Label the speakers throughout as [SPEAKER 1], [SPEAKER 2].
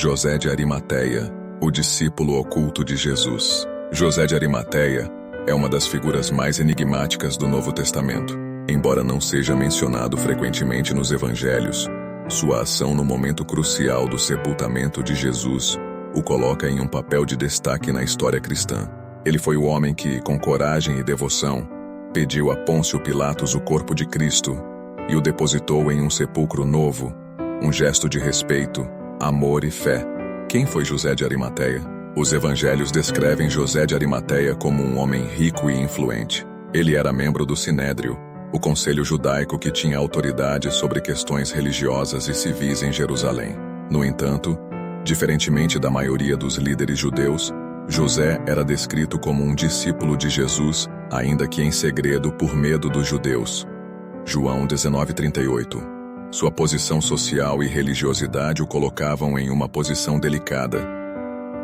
[SPEAKER 1] José de Arimateia, o discípulo oculto de Jesus. José de Arimateia é uma das figuras mais enigmáticas do Novo Testamento. Embora não seja mencionado frequentemente nos evangelhos, sua ação no momento crucial do sepultamento de Jesus o coloca em um papel de destaque na história cristã. Ele foi o homem que, com coragem e devoção, pediu a Pôncio Pilatos o corpo de Cristo e o depositou em um sepulcro novo, um gesto de respeito, amor e fé. Quem foi José de Arimateia? Os evangelhos descrevem José de Arimateia como um homem rico e influente. Ele era membro do Sinédrio, o conselho judaico que tinha autoridade sobre questões religiosas e civis em Jerusalém. No entanto, diferentemente da maioria dos líderes judeus, José era descrito como um discípulo de Jesus, ainda que em segredo por medo dos judeus. João 19:38. Sua posição social e religiosidade o colocavam em uma posição delicada.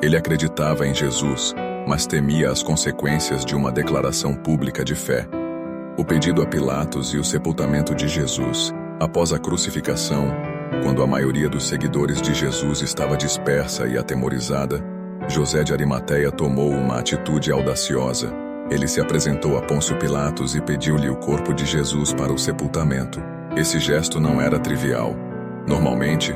[SPEAKER 1] Ele acreditava em Jesus, mas temia as consequências de uma declaração pública de fé. O pedido a Pilatos e o sepultamento de Jesus, após a crucificação, quando a maioria dos seguidores de Jesus estava dispersa e atemorizada, José de Arimateia tomou uma atitude audaciosa. Ele se apresentou a Pôncio Pilatos e pediu-lhe o corpo de Jesus para o sepultamento. Esse gesto não era trivial. Normalmente,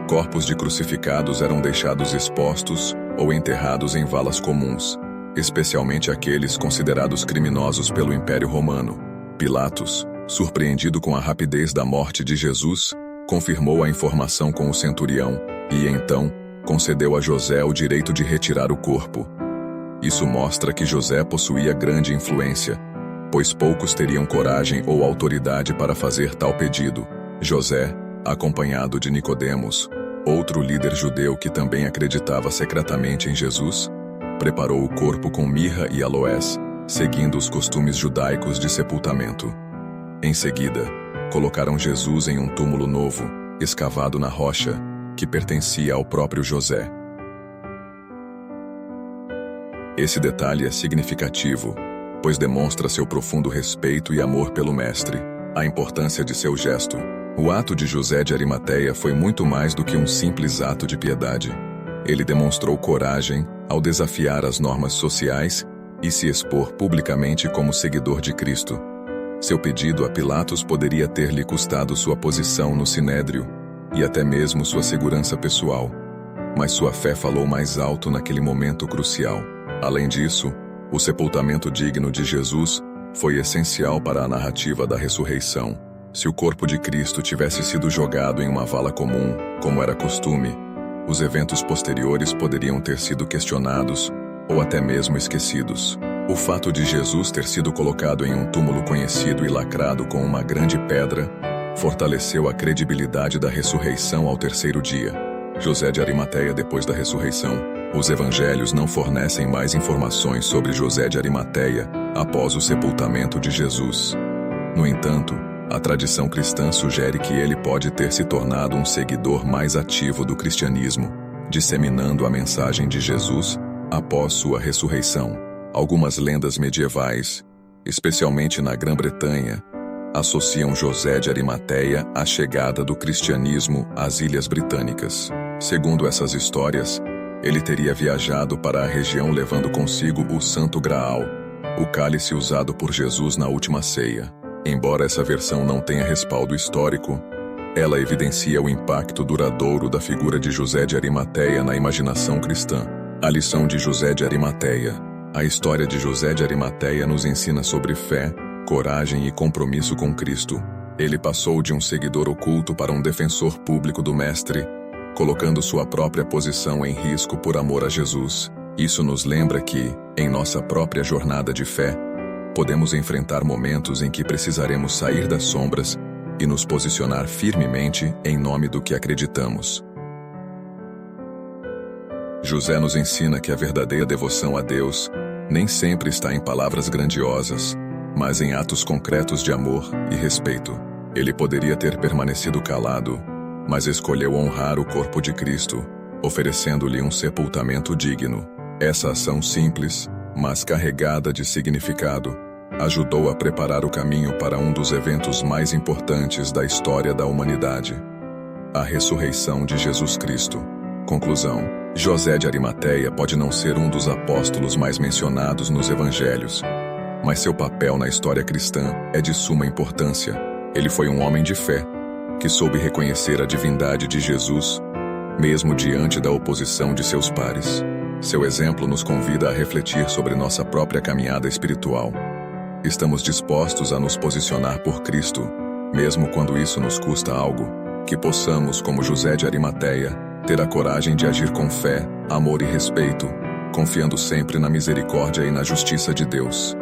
[SPEAKER 1] corpos de crucificados eram deixados expostos ou enterrados em valas comuns, especialmente aqueles considerados criminosos pelo Império Romano. Pilatos, surpreendido com a rapidez da morte de Jesus, confirmou a informação com o centurião e, então, concedeu a José o direito de retirar o corpo. Isso mostra que José possuía grande influência, pois poucos teriam coragem ou autoridade para fazer tal pedido. José, acompanhado de Nicodemos, outro líder judeu que também acreditava secretamente em Jesus, preparou o corpo com mirra e aloés, seguindo os costumes judaicos de sepultamento. Em seguida, colocaram Jesus em um túmulo novo, escavado na rocha, que pertencia ao próprio José. Esse detalhe é significativo, pois demonstra seu profundo respeito e amor pelo Mestre, a importância de seu gesto. O ato de José de Arimateia foi muito mais do que um simples ato de piedade. Ele demonstrou coragem ao desafiar as normas sociais e se expor publicamente como seguidor de Cristo. Seu pedido a Pilatos poderia ter lhe custado sua posição no Sinédrio e até mesmo sua segurança pessoal, mas sua fé falou mais alto naquele momento crucial. Além disso, o sepultamento digno de Jesus foi essencial para a narrativa da ressurreição. Se o corpo de Cristo tivesse sido jogado em uma vala comum, como era costume, os eventos posteriores poderiam ter sido questionados ou até mesmo esquecidos. O fato de Jesus ter sido colocado em um túmulo conhecido e lacrado com uma grande pedra fortaleceu a credibilidade da ressurreição ao terceiro dia. José de Arimateia depois da ressurreição. Os evangelhos não fornecem mais informações sobre José de Arimateia após o sepultamento de Jesus. No entanto, a tradição cristã sugere que ele pode ter se tornado um seguidor mais ativo do cristianismo, disseminando a mensagem de Jesus após sua ressurreição. Algumas lendas medievais, especialmente na Grã-Bretanha, associam José de Arimateia à chegada do cristianismo às Ilhas Britânicas. Segundo essas histórias, ele teria viajado para a região levando consigo o Santo Graal, o cálice usado por Jesus na última ceia. Embora essa versão não tenha respaldo histórico, ela evidencia o impacto duradouro da figura de José de Arimateia na imaginação cristã. A lição de José de Arimateia. A história de José de Arimateia nos ensina sobre fé, coragem e compromisso com Cristo. Ele passou de um seguidor oculto para um defensor público do Mestre, colocando sua própria posição em risco por amor a Jesus. Isso nos lembra que, em nossa própria jornada de fé, podemos enfrentar momentos em que precisaremos sair das sombras e nos posicionar firmemente em nome do que acreditamos. José nos ensina que a verdadeira devoção a Deus nem sempre está em palavras grandiosas, mas em atos concretos de amor e respeito. Ele poderia ter permanecido calado, mas escolheu honrar o corpo de Cristo, oferecendo-lhe um sepultamento digno. Essa ação simples, mas carregada de significado, ajudou a preparar o caminho para um dos eventos mais importantes da história da humanidade: a ressurreição de Jesus Cristo. Conclusão: José de Arimateia pode não ser um dos apóstolos mais mencionados nos evangelhos, mas seu papel na história cristã é de suma importância. Ele foi um homem de fé, que soube reconhecer a divindade de Jesus, mesmo diante da oposição de seus pares. Seu exemplo nos convida a refletir sobre nossa própria caminhada espiritual. Estamos dispostos a nos posicionar por Cristo, mesmo quando isso nos custa algo? Que possamos, como José de Arimateia, ter a coragem de agir com fé, amor e respeito, confiando sempre na misericórdia e na justiça de Deus.